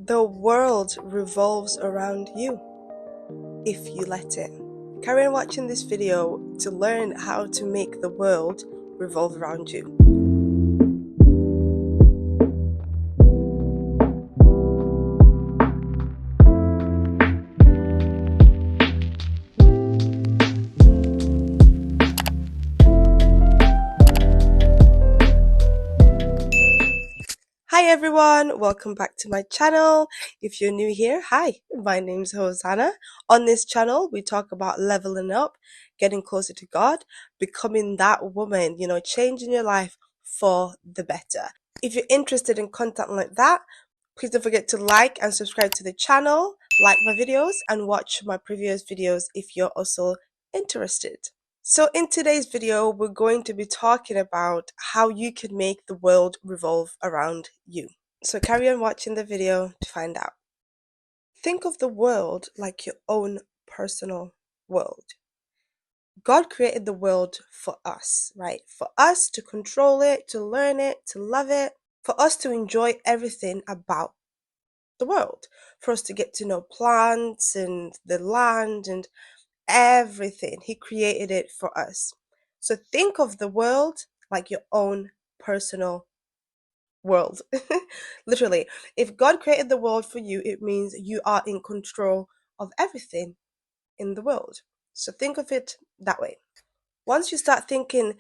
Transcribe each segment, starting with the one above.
The world revolves around you if you let it. Carry on watching this video to learn how to make the world revolve around you. Hi everyone, welcome back to my channel. If you're new here, hi, my name's Hosanna. On this channel, we talk about leveling up, getting closer to God, becoming that woman, changing your life for the better. If you're interested in content like that, please don't forget to like and subscribe to the channel, like my videos, and watch my previous videos if you're also interested. So in today's video, we're going to be talking about how you can make the world revolve around you. So carry on watching the video to find out. Think of the world like your own personal world. God created the world for us, right? For us to control it, to learn it, to love it, for us to enjoy everything about the world, for us to get to know plants and the land and everything. He created it for us. So think of the world like your own personal world. Literally, if God created the world for you, it means you are in control of everything in the world. So think of it that way. Once you start thinking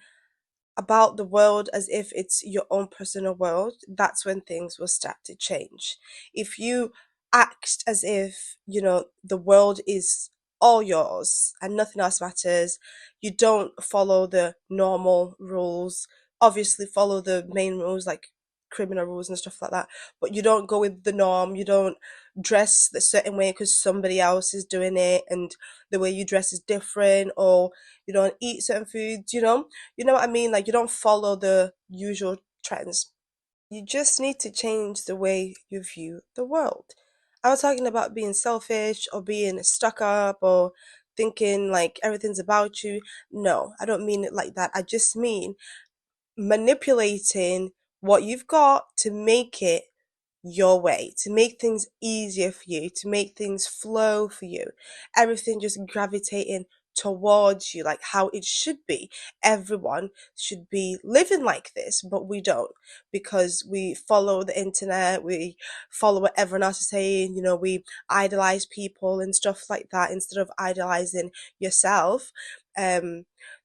about the world as if it's your own personal world, that's when things will start to change. If you act as if, the world is all yours and nothing else matters, you don't follow the normal rules, obviously follow the main rules like criminal rules and stuff like that, but you don't go with the norm, you don't dress a certain way because somebody else is doing it and the way you dress is different, or you don't eat certain foods, you know what I mean? Like, you don't follow the usual trends. You just need to change the way you view the world. I'm not talking about being selfish or being stuck up or thinking like everything's about you. No, I don't mean it like that. I just mean manipulating what you've got to make it your way, to make things easier for you, to make things flow for you. Everything just gravitating towards you like how it should be. Everyone should be living like this, but we don't, because we follow the internet, we follow what everyone else is saying, we idolize people and stuff like that instead of idolizing yourself.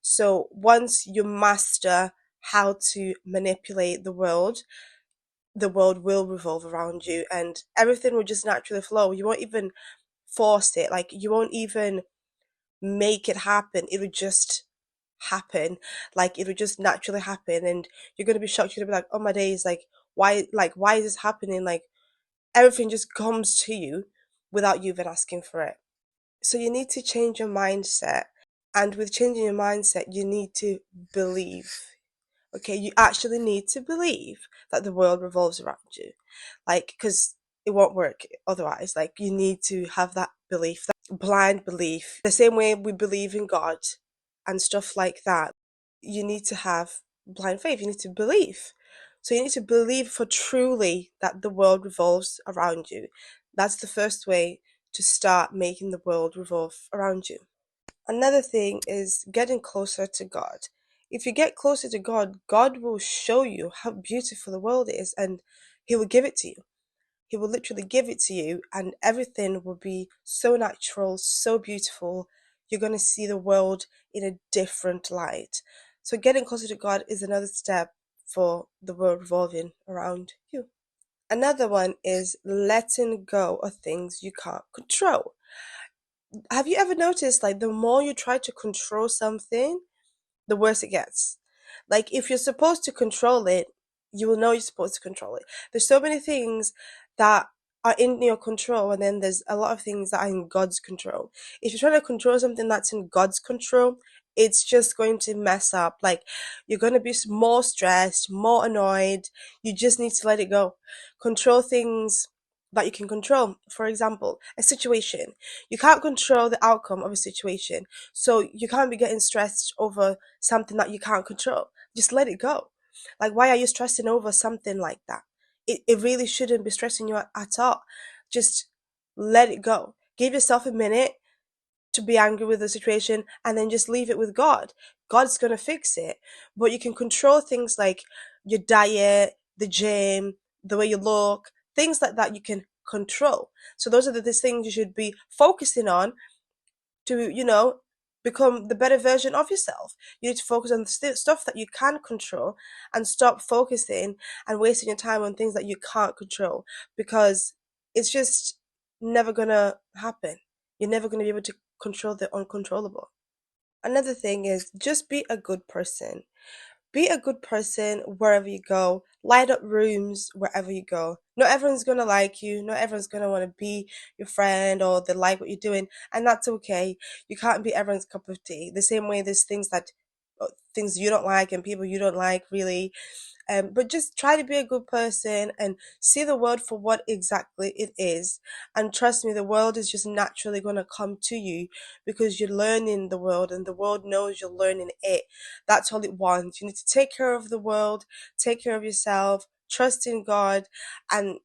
So once you master how to manipulate the world will revolve around you and everything will just naturally flow. You won't even force it, like you won't even make it happen. It'll just happen. Like it'll just naturally happen and you're gonna be shocked. You're gonna be like, oh my days, why is this happening? Like everything just comes to you without you even asking for it. So you need to change your mindset. And with changing your mindset, you need to believe. Okay, you actually need to believe that the world revolves around you. Like, because it won't work otherwise. Like, you need to have that belief, that blind belief. The same way we believe in God and stuff like that, you need to have blind faith. You need to believe. So you need to believe for truly that the world revolves around you. That's the first way to start making the world revolve around you. Another thing is getting closer to God. If you get closer to God, God will show you how beautiful the world is and He will give it to you. He will literally give it to you, and everything will be so natural, so beautiful. You're going to see the world in a different light. So, getting closer to God is another step for the world revolving around you. Another one is letting go of things you can't control. Have you ever noticed, like, the more you try to control something, the worse it gets? Like, if you're supposed to control it, you will know you're supposed to control it. There's so many things that are in your control, and then there's a lot of things that are in God's control. If you're trying to control something that's in God's control, it's just going to mess up. Like, you're going to be more stressed, more annoyed. You just need to let it go. Control things that you can control. For example, a situation. You can't control the outcome of a situation, so you can't be getting stressed over something that you can't control. Just let it go. Like, why are you stressing over something like that? it really shouldn't be stressing you at all. Just let it go. Give yourself a minute to be angry with the situation and then just leave it with God. God's going to fix it. But you can control things like your diet, the gym, the way you look, things like that you can control. So those are the things you should be focusing on to, become the better version of yourself. You need to focus on the stuff that you can control and stop focusing and wasting your time on things that you can't control, because it's just never gonna happen. You're never gonna be able to control the uncontrollable. Another thing is just be a good person. Be a good person wherever you go. Light up rooms wherever you go. Not everyone's gonna like you. Not everyone's gonna want to be your friend or they like what you're doing, and that's okay. You can't be everyone's cup of tea. The same way there's things you don't like and people you don't like, really. But just try to be a good person and see the world for what exactly it is. And trust me, the world is just naturally going to come to you because you're learning the world and the world knows you're learning it. That's all it wants. You need to take care of the world, take care of yourself, trust in God, and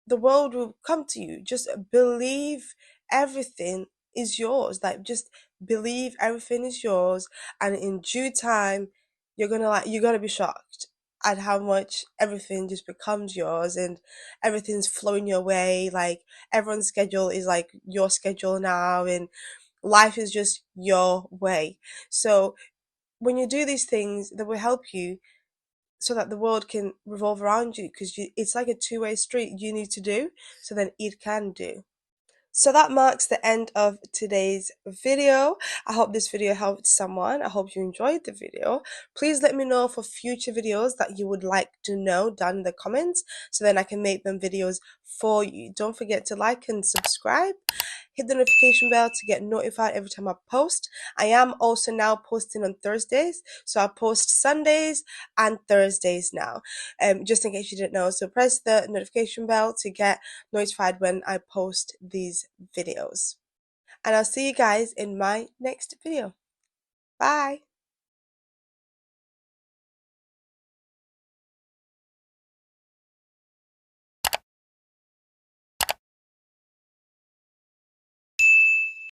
the world will come to you. Just believe everything is yours. Like, just believe everything is yours, and in due time, you're gonna be shocked at how much everything just becomes yours and everything's flowing your way. Like, everyone's schedule is like your schedule now, and life is just your way. So when you do these things, that will help you so that the world can revolve around you, because it's like a two-way street. You need to do so then it can do. So that marks the end of today's video. I hope this video helped someone. I hope you enjoyed the video. Please let me know for future videos that you would like to know down in the comments, so then I can make them videos for you. Don't forget to like and subscribe. Hit the notification bell to get notified every time I post. I am also now posting on Thursdays, so I post Sundays and Thursdays now, just in case you didn't know. So press the notification bell to get notified when I post these videos. And I'll see you guys in my next video. Bye!